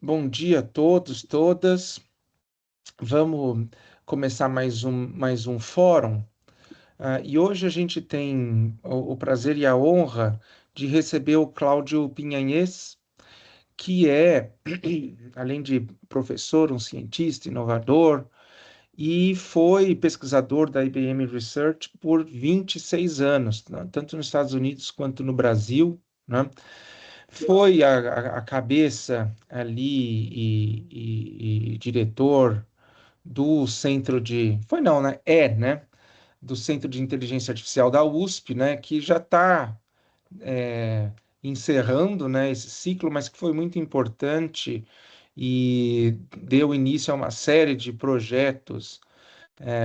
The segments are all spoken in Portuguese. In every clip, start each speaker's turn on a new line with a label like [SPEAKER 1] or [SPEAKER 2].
[SPEAKER 1] Bom dia a todos, todas. Vamos começar mais um fórum. E hoje a gente tem o prazer e a honra de receber o Cláudio Pinhanhes, que é, além de professor, um cientista, inovador, e foi pesquisador da IBM Research por 26 anos, né, tanto nos Estados Unidos quanto no Brasil, né? Foi a cabeça ali e diretor do centro de. Foi não, né? É, né? Do Centro de Inteligência Artificial da USP, né? Que já está encerrando, né, esse ciclo, mas que foi muito importante e deu início a uma série de projetos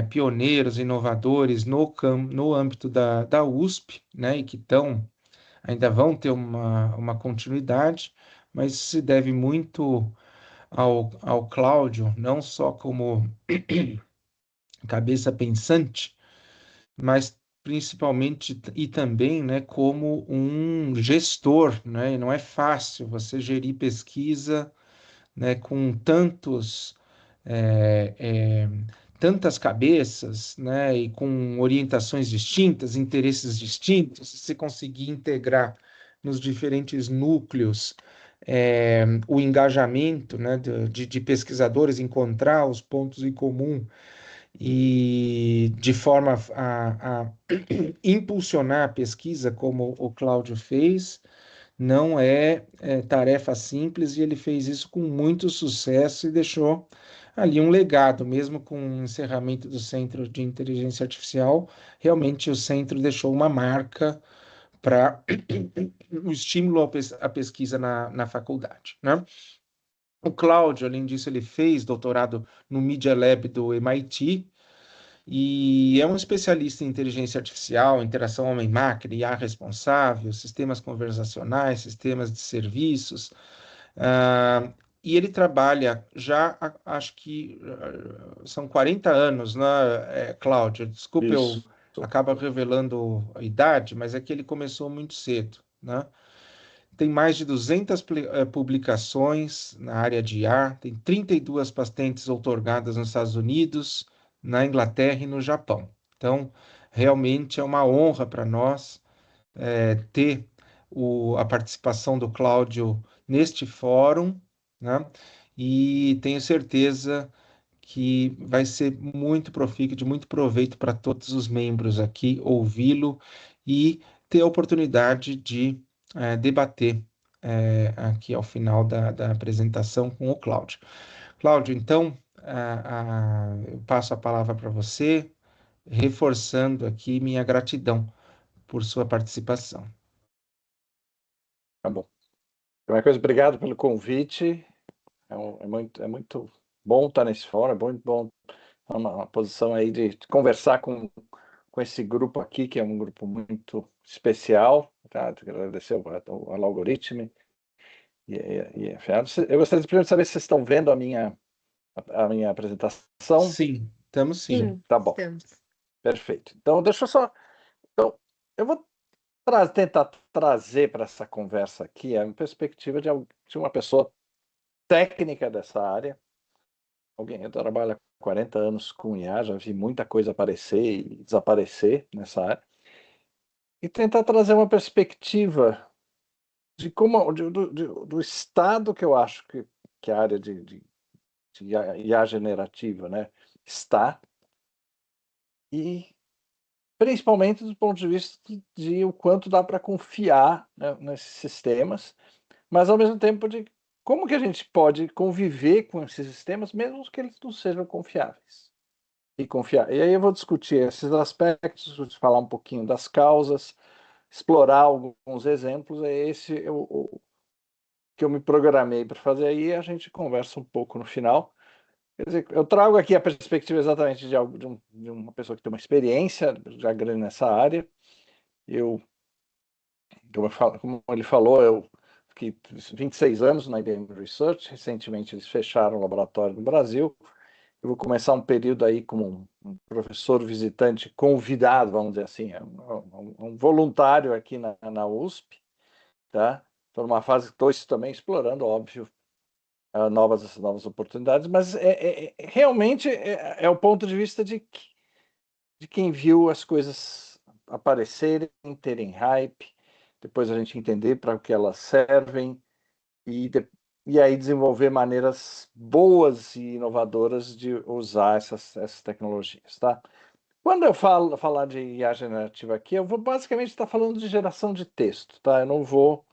[SPEAKER 1] pioneiros, inovadores no âmbito da USP, né? E que estão ainda vão ter uma continuidade, mas se deve muito ao Cláudio, não só como cabeça pensante, mas principalmente e também, né, como um gestor, né? E não é fácil você gerir pesquisa, né, com é, é, tantas cabeças, né, e com orientações distintas, interesses distintos, se conseguir integrar nos diferentes núcleos o engajamento, né, de pesquisadores, encontrar os pontos em comum e de forma a impulsionar a pesquisa, como o Cláudio fez, não é tarefa simples e ele fez isso com muito sucesso e deixou ali um legado, mesmo com o encerramento do Centro de Inteligência Artificial, realmente o centro deixou uma marca para o estímulo à pesquisa na faculdade, né? O Cláudio, além disso, ele fez doutorado no Media Lab do MIT, e é um especialista em inteligência artificial, interação homem-máquina, IA responsável, sistemas conversacionais, sistemas de serviços. ah, e ele trabalha já, acho que são 40 anos, né, Cláudio? Desculpa, eu
[SPEAKER 2] Isso.
[SPEAKER 1] acabo revelando a idade, mas é que ele começou muito cedo, né? Tem mais de 200 publicações na área de IA, tem 32 patentes outorgadas nos Estados Unidos, na Inglaterra e no Japão. Então, realmente é uma honra para nós ter a participação do Cláudio neste fórum, né? E tenho certeza que vai ser muito profícuo, de muito proveito para todos os membros aqui, ouvi-lo e ter a oportunidade de debater aqui ao final da apresentação com o Cláudio. Cláudio, então, eu passo a palavra para você, reforçando aqui minha gratidão por sua participação.
[SPEAKER 2] Tá bom. Primeira coisa, obrigado pelo convite. É muito bom estar nesse fórum, é muito bom estar numa posição aí de conversar com esse grupo aqui, que é um grupo muito especial. Tá? Agradecer ao algoritmo. Eu gostaria de primeiro saber se vocês estão vendo a minha apresentação.
[SPEAKER 1] Sim, estamos sim.
[SPEAKER 3] Sim,
[SPEAKER 2] Tá bom,
[SPEAKER 3] estamos.
[SPEAKER 2] perfeito. Então, deixa eu só. Então, eu vou tentar trazer para essa conversa aqui a perspectiva de uma pessoa técnica dessa área. Alguém eu trabalho há 40 anos com IA, já vi muita coisa aparecer e desaparecer nessa área. E tentar trazer uma perspectiva de como do estado que eu acho que a área de IA generativa, né, está, e principalmente do ponto de vista de o quanto dá para confiar, né, nesses sistemas, mas ao mesmo tempo de como que a gente pode conviver com esses sistemas, mesmo que eles não sejam confiáveis. E confiar. E aí eu vou discutir esses aspectos, vou te falar um pouquinho das causas, explorar alguns exemplos. É esse o que eu me programei para fazer aí. A gente conversa um pouco no final. Quer dizer, eu trago aqui a perspectiva exatamente de uma pessoa que tem uma experiência já grande nessa área. Eu, como ele falou, eu fiquei 26 anos na IBM Research. Recentemente eles fecharam o laboratório no Brasil. Eu vou começar um período aí como um professor visitante convidado, vamos dizer assim, um voluntário aqui na USP, tá? Estou numa fase que estou também explorando, óbvio, novas oportunidades, mas realmente é o ponto de vista de quem viu as coisas aparecerem, terem hype, depois a gente entender para o que elas servem e aí desenvolver maneiras boas e inovadoras de usar essas tecnologias, tá? Quando eu falar de IA generativa aqui, eu vou basicamente estar falando de geração de texto, tá? Eu não vou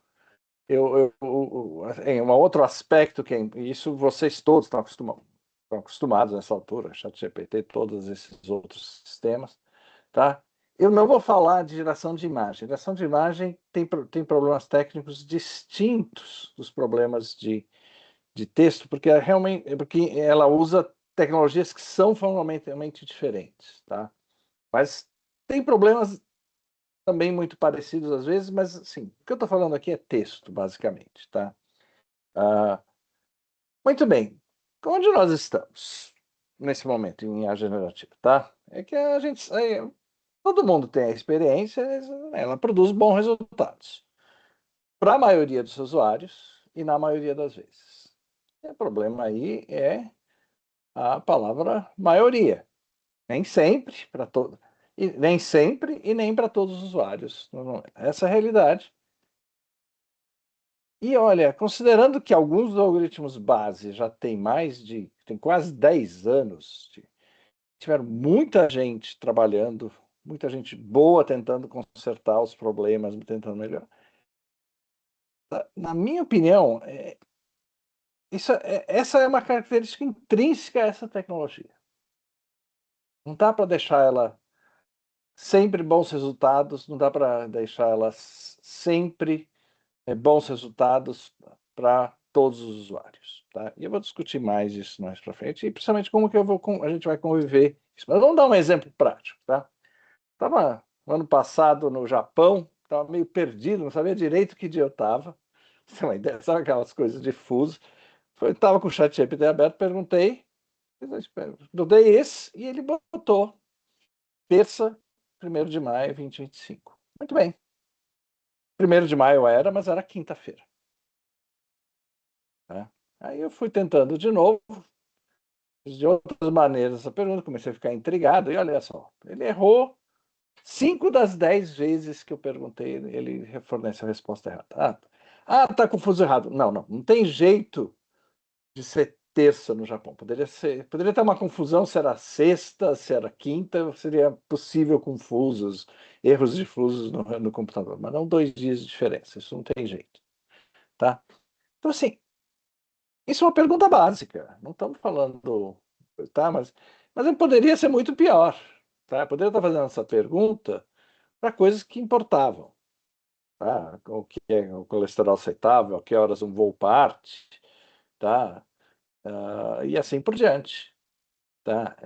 [SPEAKER 2] um outro aspecto que isso vocês todos estão acostumados nessa altura, ChatGPT, todos esses outros sistemas, tá? Eu não vou falar de geração de imagem. Geração de imagem tem problemas técnicos distintos dos problemas de texto, porque ela usa tecnologias que são fundamentalmente diferentes, tá? Mas tem problemas também muito parecidos às vezes, mas assim, o que eu estou falando aqui é texto, basicamente, tá? Ah, muito bem. Onde nós estamos nesse momento em IA generativa, tá? É que a gente, todo mundo tem a experiência, ela produz bons resultados para a maioria dos usuários e na maioria das vezes. O problema aí é a palavra maioria. Nem sempre para todo, e nem sempre e nem para todos os usuários. Essa é a realidade. E olha, considerando que alguns dos algoritmos base já tem quase 10 anos, tiveram muita gente trabalhando, muita gente boa tentando consertar os problemas, tentando melhorar. Na minha opinião, essa é uma característica intrínseca a essa tecnologia. Não dá para deixar ela sempre bons resultados, não dá para deixar ela sempre bons resultados para todos os usuários, tá? E eu vou discutir mais isso mais para frente, e principalmente como que a gente vai conviver isso. Mas vamos dar um exemplo prático, tá? Estava no ano passado no Japão, estava meio perdido, não sabia direito que dia eu estava. Você tem uma ideia, sabe aquelas coisas difusas? Estava com o chat GPT aberto, perguntei esse, e ele botou terça, 1º de maio, 2025. Muito bem. 1º de maio era, mas era quinta-feira. Tá? Aí eu fui tentando de novo, de outras maneiras essa pergunta, comecei a ficar intrigado, e olha só, ele errou 5 das 10 vezes que eu perguntei, ele fornece a resposta errada. Tá confuso errado. Não tem jeito de ser terça no Japão. Poderia ter uma confusão se era sexta, se era quinta, seria possível confusos, erros difusos no computador, mas não 2 dias de diferença, isso não tem jeito, tá? Então, assim, isso é uma pergunta básica, não estamos falando, tá? Mas poderia ser muito pior, tá? Eu poderia estar fazendo essa pergunta para coisas que importavam, tá? O que é o colesterol aceitável, a que horas um voo parte, tá? E assim por diante, tá?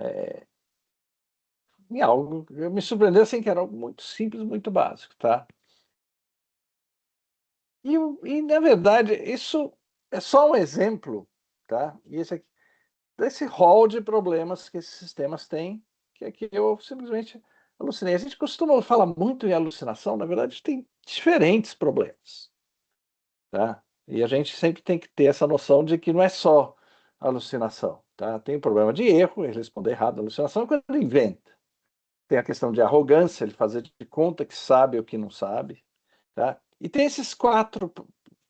[SPEAKER 2] Em algo, me surpreendeu assim que era algo muito simples, muito básico, tá? E na verdade, isso é só um exemplo, tá? E esse aqui, desse rol de problemas que esses sistemas têm, que aqui eu simplesmente alucinei. A gente costuma falar muito em alucinação, na verdade, tem diferentes problemas, tá? E a gente sempre tem que ter essa noção de que não é só alucinação, tá? Tem o problema de erro, ele responder errado. A alucinação é quando ele inventa. Tem a questão de arrogância, ele fazer de conta que sabe o que não sabe, tá? E tem esses 4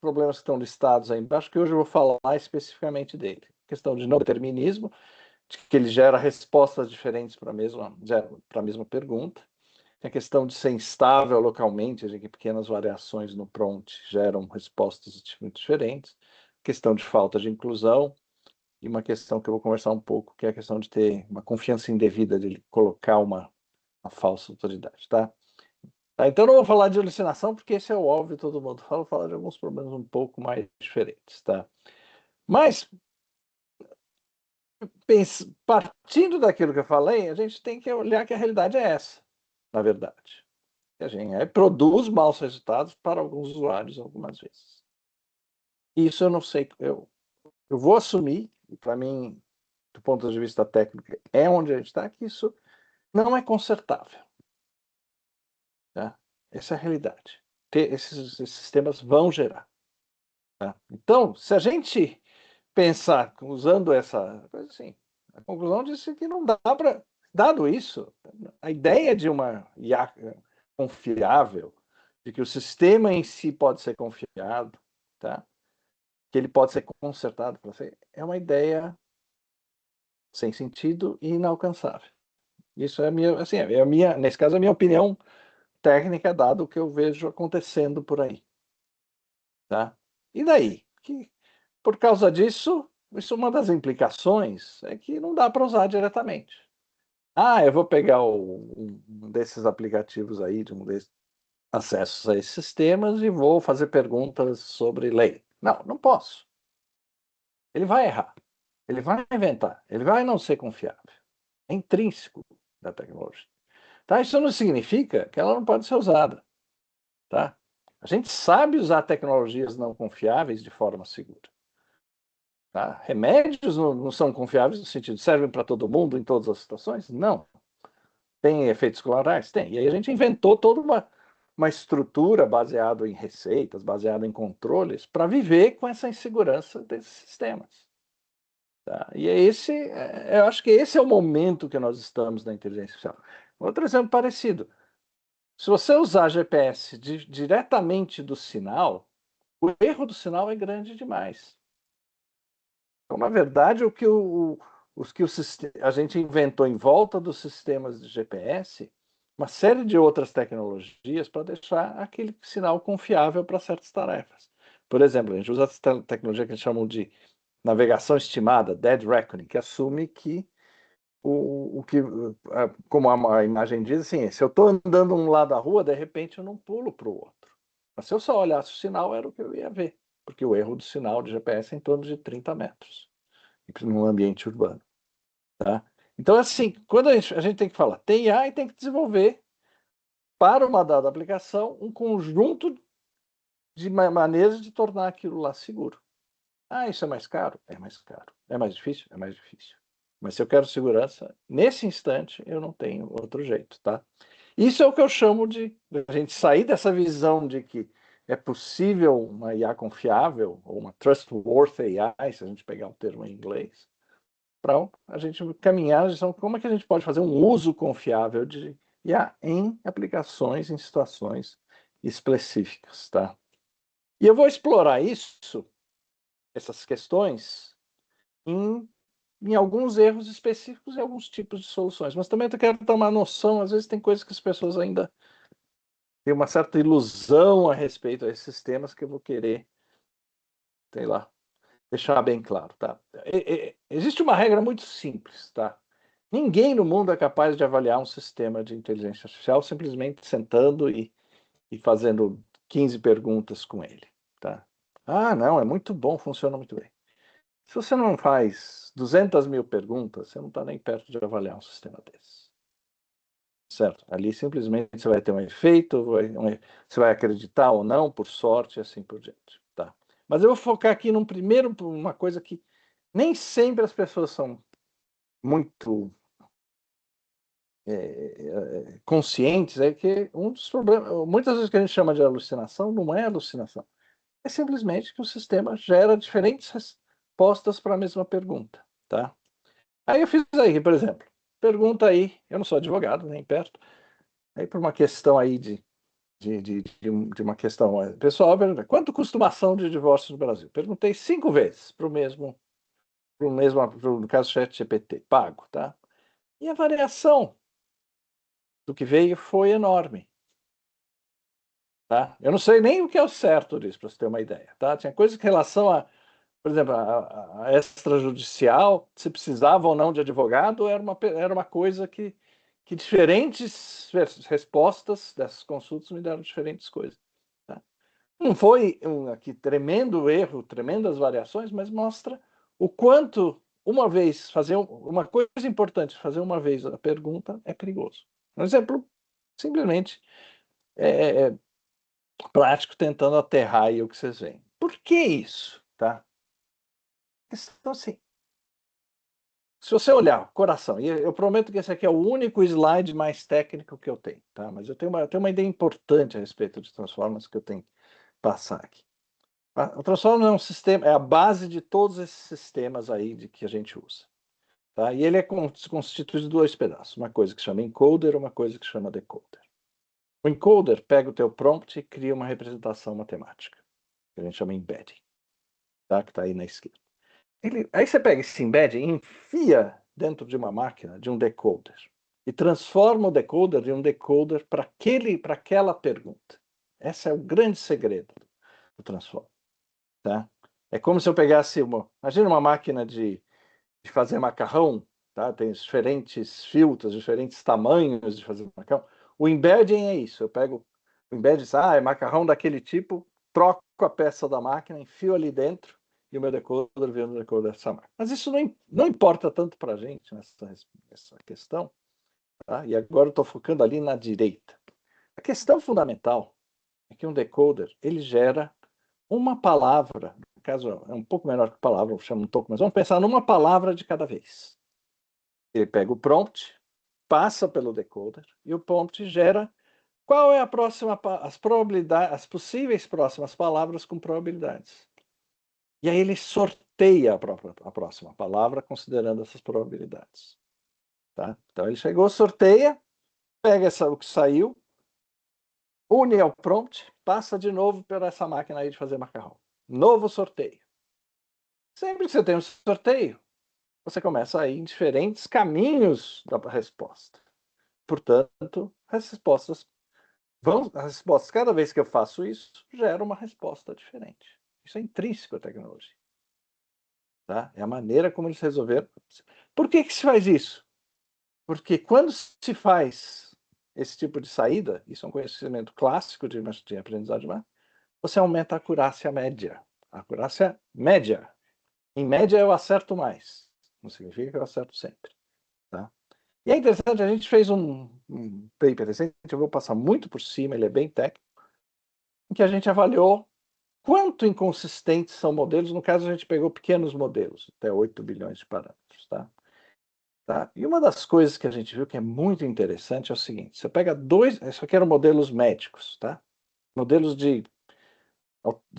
[SPEAKER 2] problemas que estão listados aí embaixo, que hoje eu vou falar especificamente dele. Questão de não determinismo, de que ele gera respostas diferentes para a mesma pergunta. Tem a questão de ser instável localmente, de que pequenas variações no prompt geram respostas muito diferentes. Questão de falta de inclusão, e uma questão que eu vou conversar um pouco, que é a questão de ter uma confiança indevida, de ele colocar uma falsa autoridade, tá? Então não vou falar de alucinação, porque esse é o óbvio, todo mundo fala, vou falar de alguns problemas um pouco mais diferentes, tá? Mas, partindo daquilo que eu falei, a gente tem que olhar que a realidade é essa, na verdade. A gente produz maus resultados para alguns usuários algumas vezes. Isso eu não sei, eu vou assumir, e para mim, do ponto de vista técnico, é onde a gente está, que isso não é consertável. Tá? Essa é a realidade. Esses sistemas vão gerar. Tá? Então, se a gente pensar, usando essa coisa assim, a conclusão disse que não dá para, dado isso, a ideia de uma IA confiável, de que o sistema em si pode ser confiado, tá? Que ele pode ser consertado, é uma ideia sem sentido e inalcançável. Isso é a minha, assim, é a minha, nesse caso, a minha opinião técnica, dado o que eu vejo acontecendo por aí. Tá? E daí? Que, por causa disso, isso é uma das implicações, é que não dá para usar diretamente. Ah, eu vou pegar um desses aplicativos aí, de um desses acessos a esses sistemas e vou fazer perguntas sobre lei. Não, não posso. Ele vai errar. Ele vai inventar. Ele vai não ser confiável. É intrínseco da tecnologia. Tá? Isso não significa que ela não pode ser usada. Tá? A gente sabe usar tecnologias não confiáveis de forma segura. Tá? Remédios não são confiáveis no sentido de servem para todo mundo em todas as situações? Não. Tem efeitos colaterais? Tem. E aí a gente inventou toda uma estrutura baseada em receitas, baseada em controles, para viver com essa insegurança desses sistemas. Tá? E eu acho que esse é o momento que nós estamos na inteligência artificial. Outro exemplo parecido. Se você usar GPS diretamente do sinal, o erro do sinal é grande demais. Então, na verdade, a gente inventou em volta dos sistemas de GPS, uma série de outras tecnologias para deixar aquele sinal confiável para certas tarefas. Por exemplo, a gente usa a tecnologia que eles chamam de navegação estimada, dead reckoning, que assume que como a imagem diz, assim, se eu estou andando um lado da rua, de repente eu não pulo para o outro. Mas se eu só olhasse o sinal, era o que eu ia ver, porque o erro do sinal de GPS é em torno de 30 metros, num ambiente urbano. Tá? Então, assim, quando a gente tem que falar, tem IA e tem que desenvolver, para uma dada aplicação, um conjunto de maneiras de tornar aquilo lá seguro. Ah, isso é mais caro? É mais caro. É mais difícil? É mais difícil. Mas se eu quero segurança, nesse instante eu não tenho outro jeito, tá? Isso é o que eu chamo de a gente sair dessa visão de que é possível uma IA confiável, ou uma trustworthy AI, se a gente pegar o termo em inglês, para a gente caminhar na direção como é que a gente pode fazer um uso confiável de IA em aplicações, em situações específicas, tá? E eu vou explorar isso, essas questões, em alguns erros específicos e alguns tipos de soluções. Mas também eu quero ter uma noção, às vezes tem coisas que as pessoas ainda têm uma certa ilusão a respeito desses sistemas que eu vou querer, sei lá, deixar bem claro, tá? Existe uma regra muito simples, tá? Ninguém no mundo é capaz de avaliar um sistema de inteligência artificial simplesmente sentando e fazendo 15 perguntas com ele, tá? Ah, não, é muito bom, funciona muito bem. Se você não faz 200 mil perguntas, você não está nem perto de avaliar um sistema desse. Certo? Ali simplesmente você vai ter um efeito, você vai acreditar ou não, por sorte, e assim por diante. Tá? Mas eu vou focar aqui uma coisa que nem sempre as pessoas são muito conscientes, é que um dos problemas, muitas vezes que a gente chama de alucinação, não é alucinação. É simplesmente que o sistema gera diferentes respostas para a mesma pergunta. Tá? Aí eu fiz aí, por exemplo, pergunta aí, eu não sou advogado, nem perto, aí por uma questão aí de uma questão pessoal, quanto custa uma ação de divórcio no Brasil? Perguntei 5 vezes para o mesmo, no caso ChatGPT, pago, tá? E a variação do que veio foi enorme. Tá? Eu não sei nem o que é o certo disso, para você ter uma ideia. Tá? Tinha coisas em relação a, por exemplo, a extrajudicial, se precisava ou não de advogado, era uma coisa que diferentes respostas dessas consultas me deram diferentes coisas. Tá? Não foi aqui tremendo erro, tremendas variações, mas mostra o quanto, uma vez, fazer uma coisa importante, fazer uma vez a pergunta é perigoso. Um exemplo, simplesmente, é prático, tentando aterrar aí o que vocês veem. Por que isso? Tá? Então, assim, se você olhar o coração, e eu prometo que esse aqui é o único slide mais técnico que eu tenho, tá? Mas eu tenho uma ideia importante a respeito de Transformers que eu tenho que passar aqui. O transformer é um sistema, é a base de todos esses sistemas aí que a gente usa. Tá? E ele é constituído de dois pedaços, uma coisa que chama encoder e uma coisa que chama decoder. O encoder pega o teu prompt e cria uma representação matemática, que a gente chama embedding, tá? Que está aí na esquerda. Aí você pega esse embedding e enfia dentro de uma máquina, de um decoder, e transforma o decoder em um decoder para aquela pergunta. Esse é o grande segredo do transform. Tá? É como se eu pegasse imagina uma máquina de fazer macarrão, tá? Tem diferentes filtros, diferentes tamanhos de fazer macarrão. O embedding é isso. Eu pego o embedding, é macarrão daquele tipo, troco a peça da máquina, enfio ali dentro e o meu decoder vem no decoder dessa máquina. Mas isso não importa tanto para a gente nessa questão. Tá? E agora eu estou focando ali na direita. A questão fundamental é que um decoder ele gera uma palavra, no caso é um pouco menor que palavra, eu chamo um pouco, mas vamos pensar numa palavra de cada vez. Ele pega o prompt, passa pelo decoder e o prompt gera qual é as probabilidades, as possíveis próximas palavras com probabilidades. E aí ele sorteia a próxima palavra considerando essas probabilidades. Tá? Então ele chegou, sorteia, pega o que saiu, une ao prompt, passa de novo por essa máquina aí de fazer macarrão. Novo sorteio. Sempre que você tem um sorteio, você começa a ir em diferentes caminhos da resposta. Portanto, as respostas, cada vez que eu faço isso, gera uma resposta diferente. Isso é intrínseco à tecnologia. Tá? É a maneira como eles resolveram. Por que se faz isso? Porque quando se faz esse tipo de saída, isso é um conhecimento clássico de aprendizagem, você aumenta a acurácia média. A acurácia média. Em média, eu acerto mais. Não significa que eu acerto sempre. Tá? E é interessante, a gente fez um paper recente, eu vou passar muito por cima, ele é bem técnico, em que a gente avaliou quanto inconsistentes são modelos. No caso, a gente pegou pequenos modelos, até 8 bilhões de parâmetros. Tá? E uma das coisas que a gente viu que é muito interessante é o seguinte: você pega isso aqui eram modelos médicos, tá? Modelos de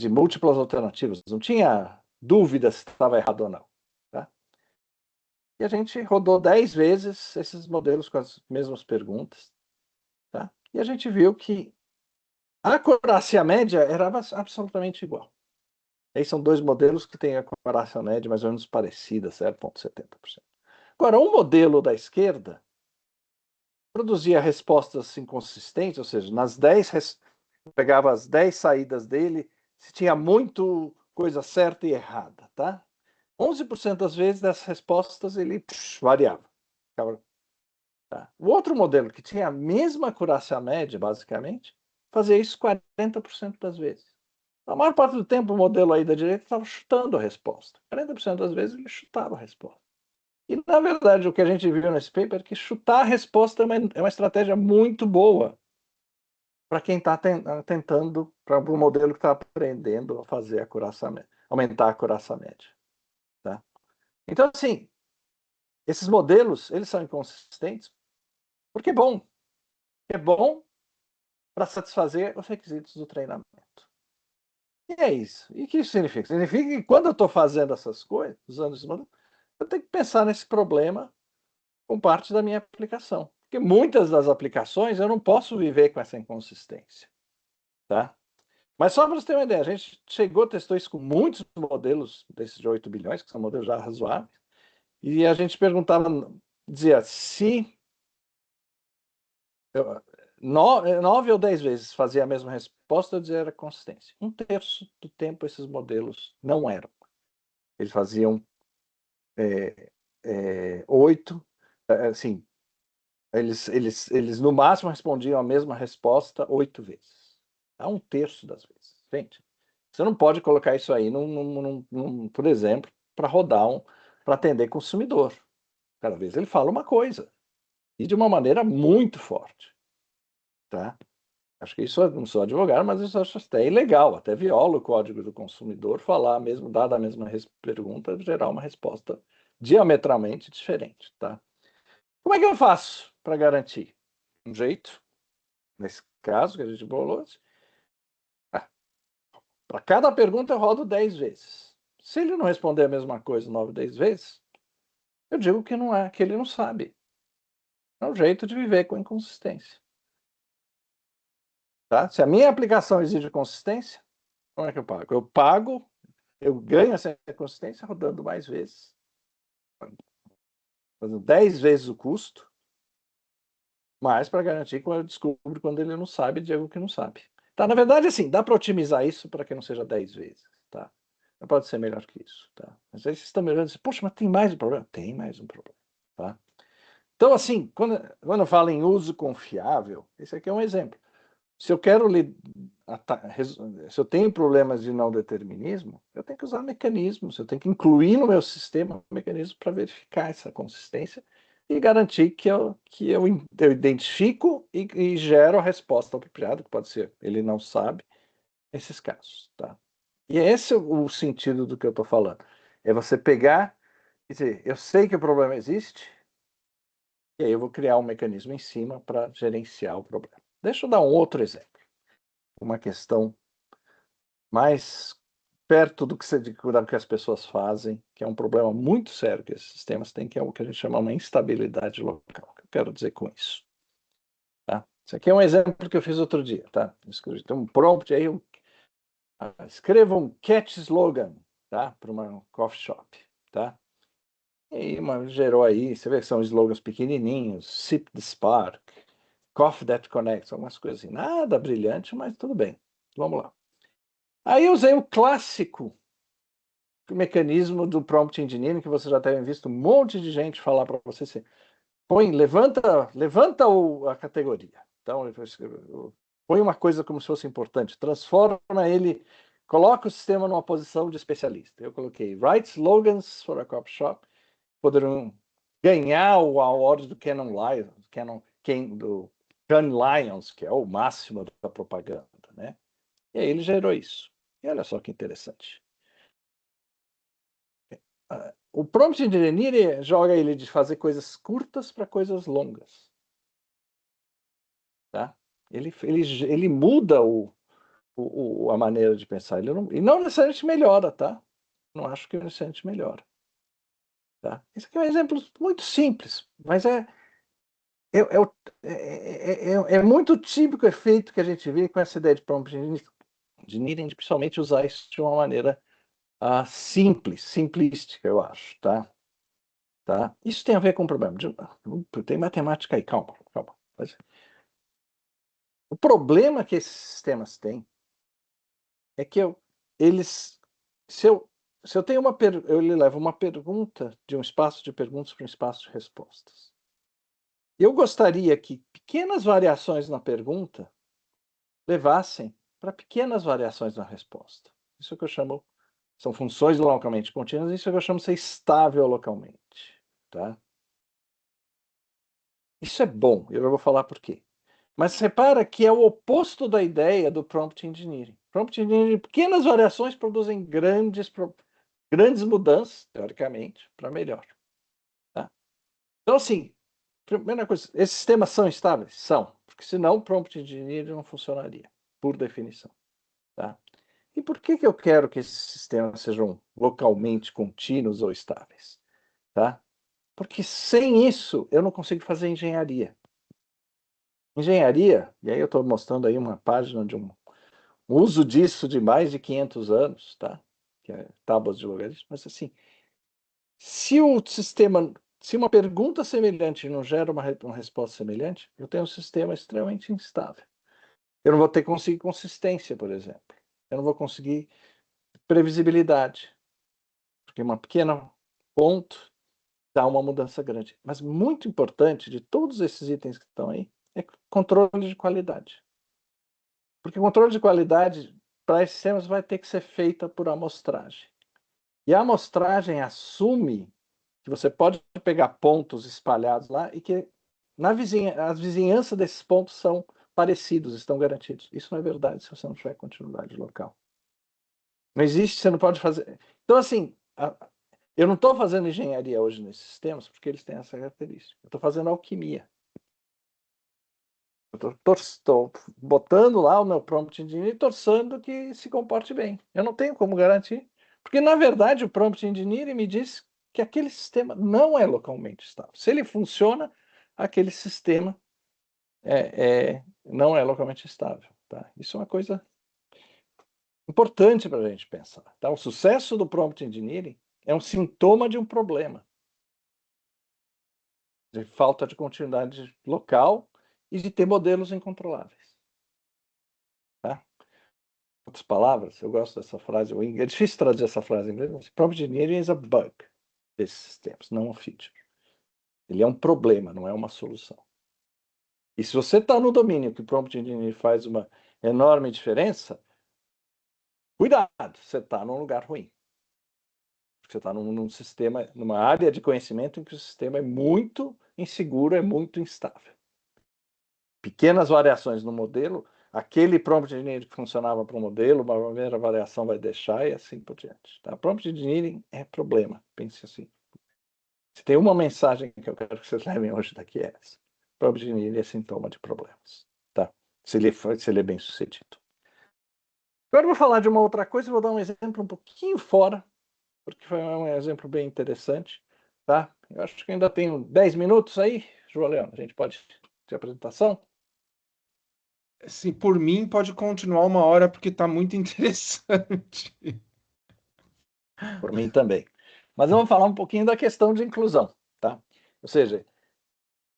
[SPEAKER 2] múltiplas alternativas, não tinha dúvida se estava errado ou não. Tá? E a gente rodou 10 vezes esses modelos com as mesmas perguntas. Tá? E a gente viu que a acurácia média era absolutamente igual. Aí são dois modelos que têm a acurácia média mais ou menos parecida, 0,70%. Agora, um modelo da esquerda produzia respostas inconsistentes, ou seja, pegava as 10 saídas dele, se tinha muito coisa certa e errada, tá? 11% das vezes dessas respostas ele variava. Tá? O outro modelo, que tinha a mesma acurácia média, basicamente, fazia isso 40% das vezes. A maior parte do tempo, o modelo aí da direita estava chutando a resposta. 40% das vezes ele chutava a resposta. E, na verdade, o que a gente viu nesse paper é que chutar a resposta é uma estratégia muito boa para quem está tentando, para o modelo que está aprendendo a fazer a acurácia média, aumentar a acurácia média. Tá? Então, assim, esses modelos, eles são inconsistentes porque é bom para satisfazer os requisitos do treinamento. E é isso. E o que isso significa? Significa que quando eu estou fazendo essas coisas, usando esse modelo, eu tenho que pensar nesse problema com parte da minha aplicação. Porque muitas das aplicações eu não posso viver com essa inconsistência. Tá? Mas só para você ter uma ideia, a gente testou isso com muitos modelos desses de 8 bilhões, que são modelos já razoáveis, e a gente perguntava, dizia, se 9 ou 10 vezes fazia a mesma resposta, eu dizia era consistência. 1/3 do tempo esses modelos não eram. Eles faziam 8, assim, eles no máximo respondiam a mesma resposta 8 vezes. A 1/3 das vezes. Gente, você não pode colocar isso aí, por exemplo, para para atender consumidor. Cada vez ele fala uma coisa. E de uma maneira muito forte. Tá? Acho que isso, eu não sou advogado, mas isso acho até ilegal, até viola o Código do Consumidor falar mesmo, dada a mesma pergunta, gerar uma resposta diametralmente diferente. Tá? Como é que eu faço para garantir? Um jeito, nesse caso que a gente bolou, Para cada pergunta eu rodo 10 vezes. Se ele não responder a mesma coisa 9, 10 vezes, eu digo que não é, que ele não sabe. É um jeito de viver com inconsistência. Tá? Se a minha aplicação exige consistência, como é que eu pago? Eu pago, eu ganho essa consistência rodando mais vezes. Fazendo 10 vezes o custo, mas para garantir que eu descubro quando ele não sabe, digo que não sabe. Tá? Na verdade, assim, dá para otimizar isso para que não seja 10 vezes. Tá? Não pode ser melhor que isso. Tá? Mas aí vocês estão me olhando e dizem, poxa, mas tem mais um problema? Tem mais um problema. Tá? Então, assim, quando eu falo em uso confiável, esse aqui é um exemplo. Se eu quero se eu tenho problemas de não determinismo, eu tenho que usar mecanismos, eu tenho que incluir no meu sistema mecanismos para verificar essa consistência e garantir que eu identifico e gero a resposta apropriada, que pode ser ele não sabe, esses casos. Tá? E esse é o sentido do que eu estou falando. É você pegar e dizer, eu sei que o problema existe, e aí eu vou criar um mecanismo em cima para gerenciar o problema. Deixa eu dar um outro exemplo. Uma questão mais perto do que as pessoas fazem, que é um problema muito sério que esses sistemas têm, que é o que a gente chama uma instabilidade local. O que eu quero dizer com isso? Tá? Isso aqui é um exemplo que eu fiz outro dia. Tá? Tem um prompt aí, escreva um catchy slogan, tá? Para uma coffee shop. Tá? E aí gerou aí, você vê que são slogans pequenininhos, Sip the Spark, Coffee That Connects, algumas coisas assim. Nada brilhante, mas tudo bem. Vamos lá. Aí eu usei o clássico mecanismo do prompt engineering, que vocês já devem visto um monte de gente falar para você assim, levanta a categoria. Então, põe uma coisa como se fosse importante, transforma ele, coloca o sistema numa posição de especialista. Eu coloquei write slogans for a coffee shop, poderão ganhar o award do do Cannes Lions, que é o máximo da propaganda, né? E aí ele gerou isso. E olha só que interessante. O prompt engineering joga ele de fazer coisas curtas para coisas longas. Tá? Ele muda a maneira de pensar. E não necessariamente melhora, tá? Não acho que necessariamente melhora. Tá? Esse aqui é um exemplo muito simples, mas é, é muito típico efeito que a gente vê com essa ideia de prompt engineering, de principalmente usar isso de uma maneira simplística, eu acho. Tá? Tá? Isso tem a ver com o problema. Tem matemática aí, calma. O problema que esses sistemas têm é que se eu tenho eu levo uma pergunta de um espaço de perguntas para um espaço de respostas. Eu gostaria que pequenas variações na pergunta levassem para pequenas variações na resposta. Isso é o que eu chamo, são funções localmente contínuas, isso é o que eu chamo de ser estável localmente. Tá? Isso é bom, eu vou falar por quê. Mas repara que é o oposto da ideia do prompt engineering. Prompt engineering, pequenas variações produzem grandes mudanças, teoricamente, para melhor. Tá? Então, assim, primeira coisa, esses sistemas são estáveis? São, porque senão o prompt engineering não funcionaria, por definição. Tá? E por que eu quero que esses sistemas sejam localmente contínuos ou estáveis? Tá? Porque sem isso eu não consigo fazer engenharia. Engenharia, e aí eu estou mostrando aí uma página de um uso disso de mais de 500 anos, tá? Que é tábuas de logaritmos, mas assim, se uma pergunta semelhante não gera uma resposta semelhante, eu tenho um sistema extremamente instável. Eu não vou conseguir consistência, por exemplo. Eu não vou conseguir previsibilidade, porque uma pequena ponto dá uma mudança grande. Mas muito importante de todos esses itens que estão aí é controle de qualidade. Porque o controle de qualidade para esses sistemas vai ter que ser feita por amostragem. E a amostragem assume que você pode pegar pontos espalhados lá e que as vizinhanças desses pontos são parecidos, estão garantidos. Isso não é verdade se você não tiver continuidade local. Não existe, você não pode fazer. Então, assim, eu não estou fazendo engenharia hoje nesses sistemas porque eles têm essa característica. Eu estou fazendo alquimia. Estou botando lá o meu prompt engineer e torçando que se comporte bem. Eu não tenho como garantir. Porque, na verdade, o prompt engineer me diz que aquele sistema não é localmente estável. Se ele funciona, aquele sistema não é localmente estável. Tá? Isso é uma coisa importante para a gente pensar. Tá? O sucesso do prompt engineering é um sintoma de um problema, de falta de continuidade local e de ter modelos incontroláveis. Tá? Em outras palavras, eu gosto dessa frase, é difícil traduzir essa frase em inglês, mas prompt engineering is a bug desses sistemas, não um feature. Ele é um problema, não é uma solução. E se você está no domínio que o prompt engineering faz uma enorme diferença, cuidado, você está num lugar ruim. Você está num sistema, numa área de conhecimento em que o sistema é muito inseguro, é muito instável. Pequenas variações no modelo, aquele prompt engineering que funcionava para o modelo, uma primeira variação vai deixar e assim por diante. Tá? Prompt engineering é problema, pense assim. Se tem uma mensagem que eu quero que vocês levem hoje daqui é essa. Prompt engineering é sintoma de problemas. Tá? Se ele é bem sucedido. Agora eu vou falar de uma outra coisa, vou dar um exemplo um pouquinho fora, porque foi um exemplo bem interessante, tá? Eu acho que ainda tenho 10 minutos aí, João Leão, a gente pode ter apresentação?
[SPEAKER 1] Se por mim, pode continuar 1 hora, porque está muito interessante.
[SPEAKER 2] Por mim também. Mas vamos falar um pouquinho da questão de inclusão, tá? Ou seja,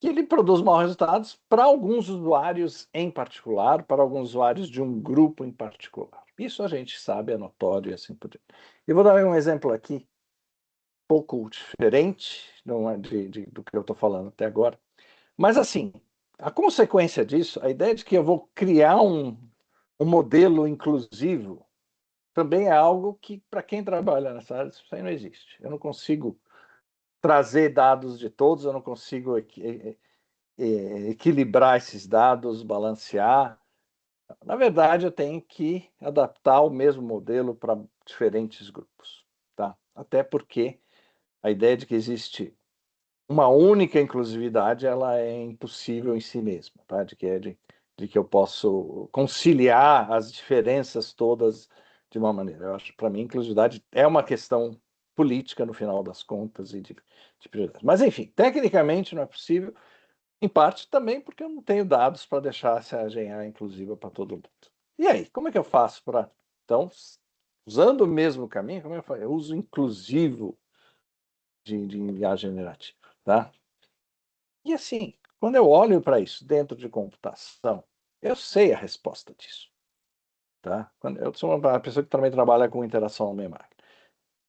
[SPEAKER 2] que ele produz maus resultados para alguns usuários em particular, para alguns usuários de um grupo em particular. Isso a gente sabe, é notório e assim por diante. Eu vou dar um exemplo aqui, um pouco diferente do que eu estou falando até agora. Mas assim, a consequência disso, a ideia de que eu vou criar um modelo inclusivo, também é algo que, para quem trabalha nessa área, isso aí não existe. Eu não consigo trazer dados de todos, eu não consigo equilibrar esses dados, balancear. Na verdade, eu tenho que adaptar o mesmo modelo para diferentes grupos, tá? Até porque a ideia de que existe uma única inclusividade, ela é impossível em si mesma, tá? De que eu posso conciliar as diferenças todas de uma maneira. Eu acho, para mim, inclusividade é uma questão política no final das contas e de prioridade. Mas, enfim, tecnicamente não é possível, em parte também porque eu não tenho dados para deixar essa GA inclusiva para todo mundo. E aí, como é que eu faço para... Então, usando o mesmo caminho, como eu faço? Eu uso inclusivo de IA generativa, tá? E assim, quando eu olho para isso dentro de computação, eu sei a resposta disso. Tá? Eu sou uma pessoa que também trabalha com interação homem-máquina.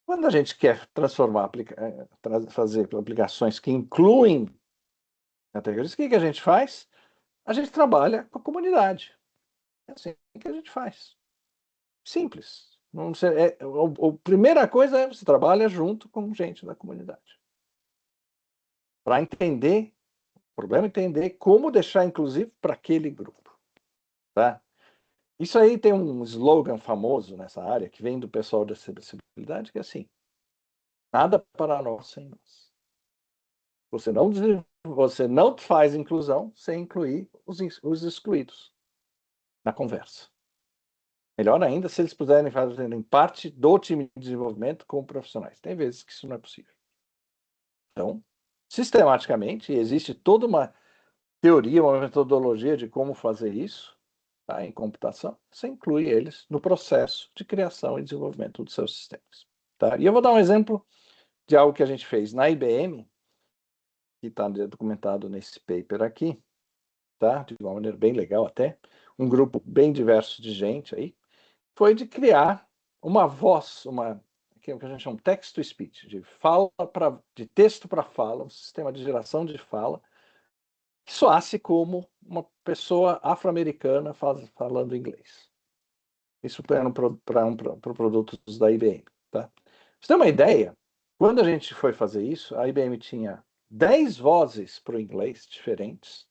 [SPEAKER 2] Quando a gente quer transformar, fazer aplicações que incluem categorias, o que a gente faz? A gente trabalha com a comunidade. É assim que a gente faz. Simples. Não sei, a primeira coisa é você trabalha junto com gente da comunidade. Para entender o problema, entender como deixar inclusivo para aquele grupo. Tá? Isso aí tem um slogan famoso nessa área, que vem do pessoal da acessibilidade, que é assim: nada para nós sem nós. Você não faz inclusão sem incluir os excluídos na conversa. Melhor ainda se eles puderem fazer parte do time de desenvolvimento como profissionais. Tem vezes que isso não é possível. Então, sistematicamente, existe toda uma teoria, uma metodologia de como fazer isso, tá, em computação. Você inclui eles no processo de criação e desenvolvimento dos seus sistemas. Tá? E eu vou dar um exemplo de algo que a gente fez na IBM, que está documentado nesse paper aqui, tá? De uma maneira bem legal até, um grupo bem diverso de gente aí, foi de criar uma voz, que a gente chama text-to-speech, de texto para fala, um sistema de geração de fala, que soasse como uma pessoa afro-americana falando inglês. Isso para produtos da IBM. Tá? Você tem uma ideia? Quando a gente foi fazer isso, a IBM tinha 10 vozes para o inglês diferentes,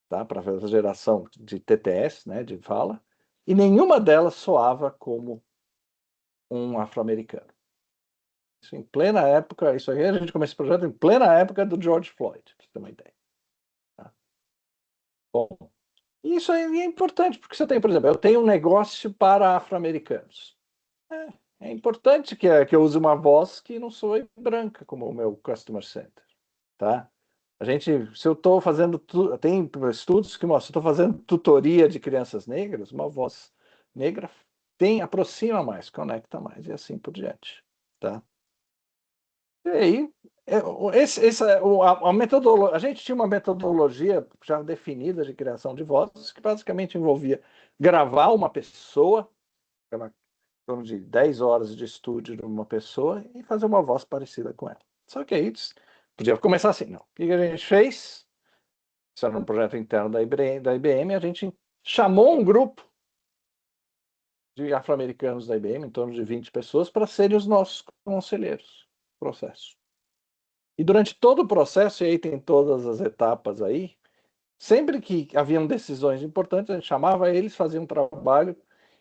[SPEAKER 2] tá? Para a geração de TTS, né, de fala, e nenhuma delas soava como um afro-americano. Isso em plena época, isso aí a gente começou esse projeto em plena época do George Floyd, para você ter uma ideia. Tá? Bom, isso aí é importante, porque você tem, por exemplo, eu tenho um negócio para afro-americanos. É importante que eu use uma voz que não soe branca, como o meu customer center, tá? Se eu estou fazendo, tem estudos que mostram, se eu estou fazendo tutoria de crianças negras, uma voz negra aproxima mais, conecta mais, e assim por diante, tá? E aí, a gente tinha uma metodologia já definida de criação de vozes, que basicamente envolvia gravar uma pessoa, em torno de 10 horas de estúdio de uma pessoa, e fazer uma voz parecida com ela. Só que aí podia começar assim, não. O que a gente fez? Isso era um projeto interno da IBM, a gente chamou um grupo de afro-americanos da IBM, em torno de 20 pessoas, para serem os nossos conselheiros no processo. E durante todo o processo, e aí tem todas as etapas aí, sempre que haviam decisões importantes, a gente chamava eles, fazia um trabalho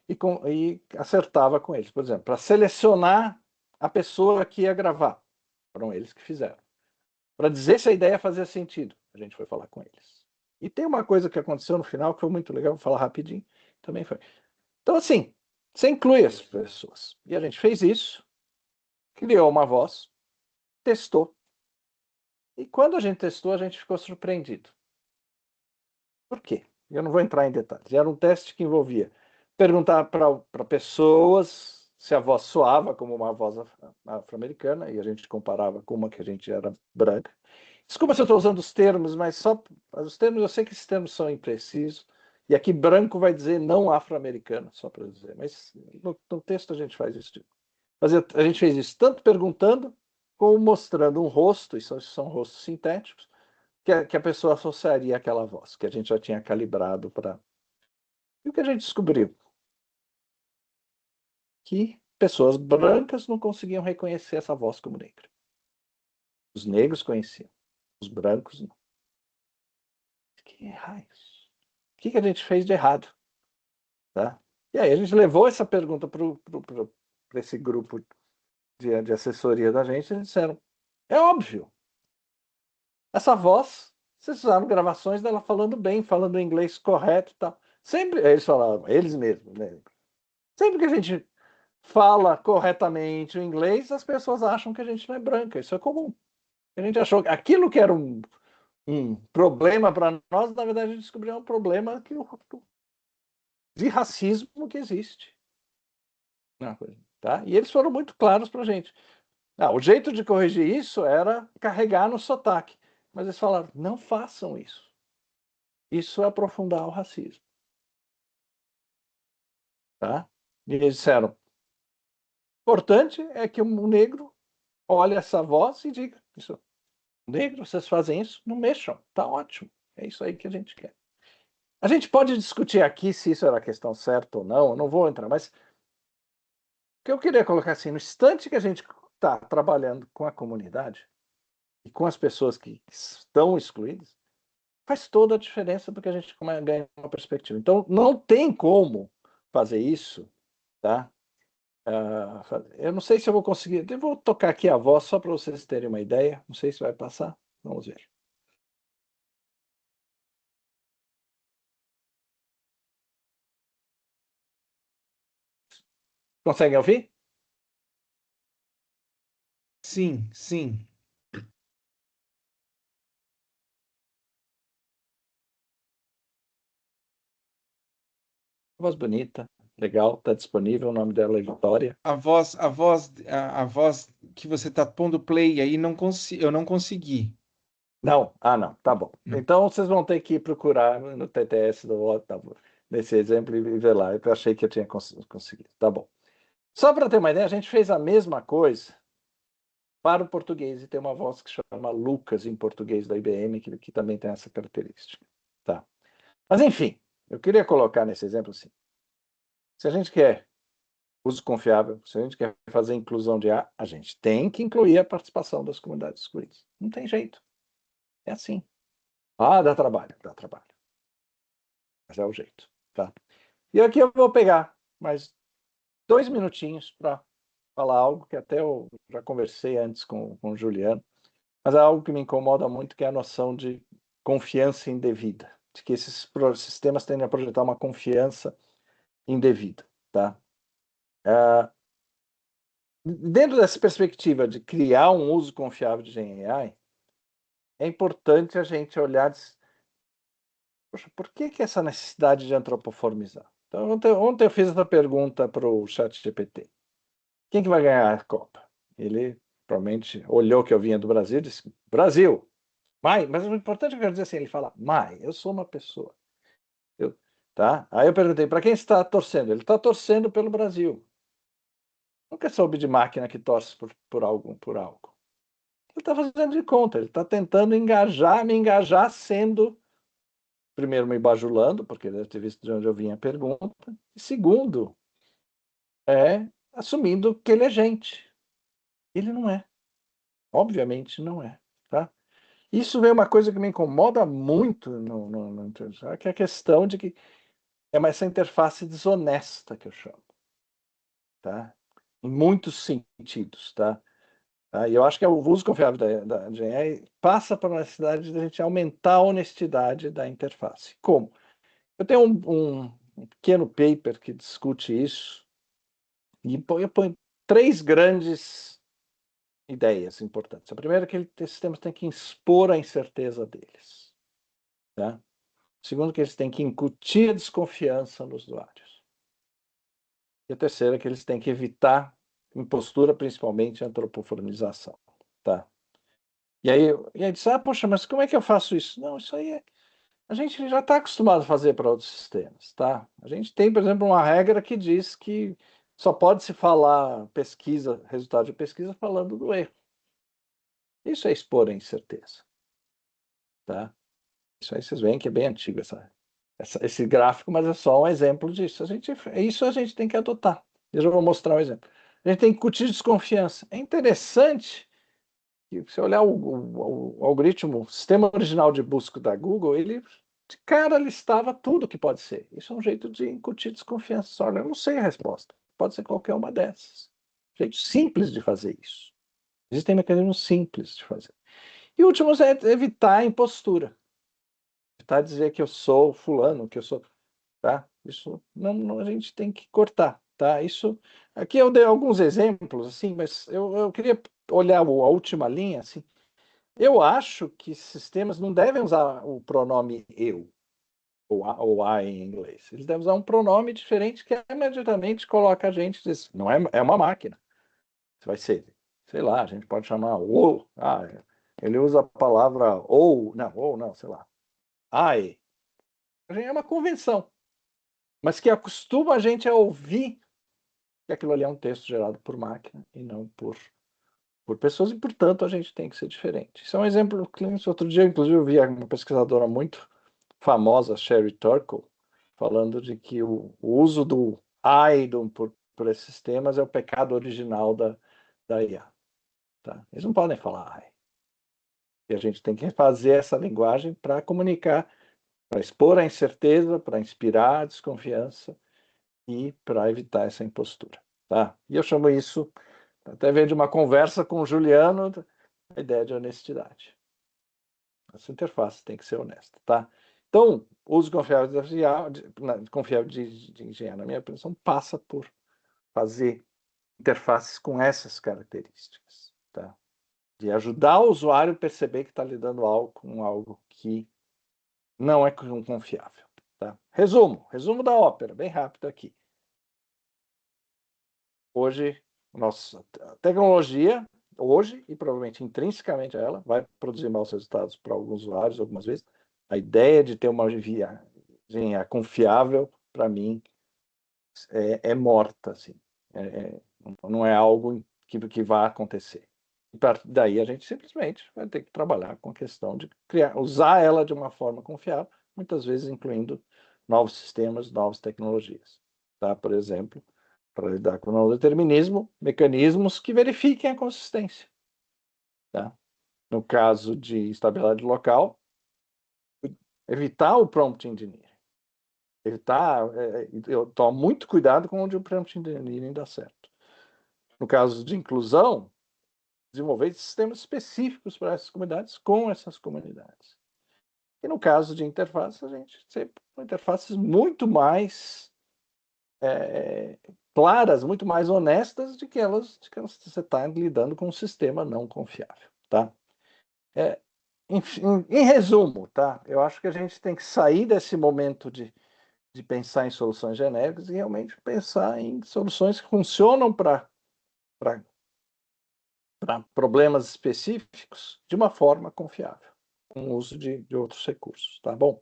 [SPEAKER 2] e acertava com eles. Por exemplo, para selecionar a pessoa que ia gravar, foram eles que fizeram. Para dizer se a ideia fazia sentido, a gente foi falar com eles. E tem uma coisa que aconteceu no final que foi muito legal, vou falar rapidinho, também foi. Então, assim, você inclui as pessoas. E a gente fez isso, criou uma voz, testou. E quando a gente testou, a gente ficou surpreendido. Por quê? Eu não vou entrar em detalhes. Era um teste que envolvia perguntar para pessoas se a voz soava como uma voz afro-americana, e a gente comparava com uma que a gente era branca. Desculpa se eu estou usando os termos, mas só os termos, eu sei que esses termos são imprecisos, e aqui branco vai dizer não afro-americano, só para dizer, mas no texto a gente faz isso. A gente fez isso tanto perguntando, como mostrando um rosto, e são rostos sintéticos, que a pessoa associaria àquela voz, que a gente já tinha calibrado para. E o que a gente descobriu? Que pessoas brancas não conseguiam reconhecer essa voz como negra. Os negros conheciam, os brancos não. Que raios? O que a gente fez de errado? Tá? E aí a gente levou essa pergunta para esse grupo de assessoria da gente, e eles disseram: é óbvio, essa voz, vocês usaram gravações dela falando bem, falando inglês correto e tal. Sempre, eles falavam, eles mesmos, né? Sempre que a gente fala corretamente o inglês, as pessoas acham que a gente não é branca. Isso é comum. A gente achou que aquilo que era um problema para nós, na verdade, a gente descobriu um problema de racismo que existe. Tá? E eles foram muito claros para a gente. O jeito de corrigir isso era carregar no sotaque. Mas eles falaram, não façam isso. Isso é aprofundar o racismo. Tá? E eles disseram, o importante é que um negro olhe essa voz e diga, isso, negro, vocês fazem isso? Não mexam, tá ótimo. É isso aí que a gente quer. A gente pode discutir aqui se isso era a questão certa ou não, eu não vou entrar, mas o que eu queria colocar assim, no instante que a gente está trabalhando com a comunidade e com as pessoas que estão excluídas, faz toda a diferença porque a gente ganha uma perspectiva. Então, não tem como fazer isso, tá? Eu não sei se eu vou conseguir. Eu vou tocar aqui a voz só para vocês terem uma ideia. Não sei se vai passar. Vamos ver. Conseguem ouvir?
[SPEAKER 1] Sim, sim.
[SPEAKER 2] Voz bonita, legal, está disponível. O nome dela é Vitória.
[SPEAKER 1] A voz que você está pondo play aí eu não consegui.
[SPEAKER 2] Não, não, tá bom.
[SPEAKER 1] Não.
[SPEAKER 2] Então vocês vão ter que procurar no TTS nesse exemplo e ver lá. Eu achei que eu tinha conseguido. Tá bom. Só para ter uma ideia, a gente fez a mesma coisa para o português e tem uma voz que chama Lucas em português da IBM, que também tem essa característica. Tá. Mas enfim, eu queria colocar nesse exemplo assim. Se a gente quer uso confiável, se a gente quer fazer inclusão de A, a gente tem que incluir a participação das comunidades excluídas. Não tem jeito. É assim. Dá trabalho, dá trabalho. Mas é o jeito, tá? E aqui eu vou pegar mais 2 minutinhos para falar algo que até eu já conversei antes com o Juliano, mas é algo que me incomoda muito, que é a noção de confiança indevida. de que esses sistemas tendem a projetar uma confiança indevida, tá? Dentro dessa perspectiva de criar um uso confiável de GenAI, é importante a gente olhar, poxa, por que essa necessidade de antropoformizar? Então, ontem eu fiz essa pergunta para o ChatGPT. Quem que vai ganhar a Copa? Ele provavelmente olhou que eu vinha do Brasil e disse, Brasil! Mas o importante é que eu quero dizer assim, ele fala, eu sou uma pessoa. Tá? Aí eu perguntei, para quem está torcendo? Ele está torcendo pelo Brasil. Nunca soube de máquina que torce por algo. Ele está fazendo de conta, ele está tentando me engajar sendo, primeiro, me bajulando, porque deve ter visto de onde eu vinha a pergunta, e segundo, assumindo que ele é gente. Ele não é. Obviamente não é. Tá? Isso é uma coisa que me incomoda muito que é a questão de que é essa interface desonesta que eu chamo. Tá? Em muitos sentidos. Tá? E eu acho que o uso confiável da GenAI passa por uma necessidade de a gente aumentar a honestidade da interface. Como? Eu tenho um pequeno paper que discute isso, e eu ponho 3 grandes ideias importantes. A primeira é que esses sistemas têm que expor a incerteza deles. Tá? Segundo, que eles têm que incutir a desconfiança nos usuários. E a terceira é que eles têm que evitar impostura, principalmente a antropoformização. Tá? E aí disse, poxa, mas como é que eu faço isso? Não, isso aí a gente já está acostumado a fazer para outros sistemas. Tá? A gente tem, por exemplo, uma regra que diz que só pode se falar resultado de pesquisa falando do erro. Isso é expor a incerteza. Tá? Isso aí vocês veem que é bem antigo esse gráfico, mas é só um exemplo disso. Isso a gente tem que adotar. Eu já vou mostrar um exemplo. A gente tem que incutir desconfiança. É interessante que, se olhar o algoritmo, o sistema original de busca da Google, ele de cara listava tudo que pode ser. Isso é um jeito de incutir desconfiança. Olha, eu não sei a resposta. Pode ser qualquer uma dessas. Jeito simples de fazer isso. Existem mecanismos simples de fazer. E o último é evitar a impostura. Evitar dizer que eu sou fulano, que eu sou. Tá? Isso não, a gente tem que cortar. Tá? Isso, aqui eu dei alguns exemplos, assim, mas eu queria olhar a última linha. Assim. Eu acho que sistemas não devem usar o pronome eu, ou I em inglês. Eles devem usar um pronome diferente que imediatamente coloca a gente, diz, não é uma máquina. Vai ser, sei lá, a gente pode chamar ou, ele usa a palavra ou não, sei lá. I. É uma convenção, mas que acostuma a gente a ouvir que aquilo ali é um texto gerado por máquina e não por pessoas, e, portanto, a gente tem que ser diferente. Isso é um exemplo clínico. Outro dia, inclusive, eu vi uma pesquisadora muito famosa, Sherry Turkle, falando de que o uso do I por esses sistemas é o pecado original da IA. Tá? Eles não podem falar I. E a gente tem que fazer essa linguagem para comunicar, para expor a incerteza, para inspirar a desconfiança e para evitar essa impostura. Tá? E eu chamo isso, até veio de uma conversa com o Juliano, a ideia de honestidade. Essa interface tem que ser honesta. Tá? Então, o uso confiável de engenharia, na minha opinião, passa por fazer interfaces com essas características. Tá? De ajudar o usuário a perceber que está lidando com algo que não é confiável. Tá? Resumo da ópera, bem rápido aqui. Hoje, nossa tecnologia, hoje, e provavelmente intrinsecamente a ela, vai produzir maus resultados para alguns usuários, algumas vezes. A ideia de ter uma via confiável, para mim, é morta. Assim. Não é algo que vai acontecer. E daí a gente simplesmente vai ter que trabalhar com a questão de usar ela de uma forma confiável, muitas vezes incluindo novos sistemas, novas tecnologias. Tá? Por exemplo, para lidar com o não determinismo, mecanismos que verifiquem a consistência. Tá? No caso de estabilidade local, evitar o prompt engineering. Eu tomo muito cuidado com onde o prompt engineering dá certo. No caso de inclusão, desenvolver sistemas específicos para essas comunidades com essas comunidades. E no caso de interfaces, a gente sempre interfaces muito mais claras, muito mais honestas de que você está lidando com um sistema não confiável, tá? Em resumo, tá? Eu acho que a gente tem que sair desse momento de pensar em soluções genéricas e realmente pensar em soluções que funcionam para problemas específicos de uma forma confiável, com o uso de outros recursos, tá bom?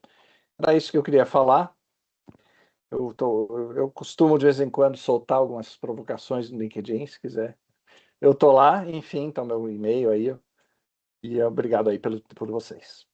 [SPEAKER 2] Era isso que eu queria falar. Eu costumo, de vez em quando, soltar algumas provocações no LinkedIn, se quiser. Eu estou lá, enfim, então meu e-mail aí. E obrigado aí por vocês.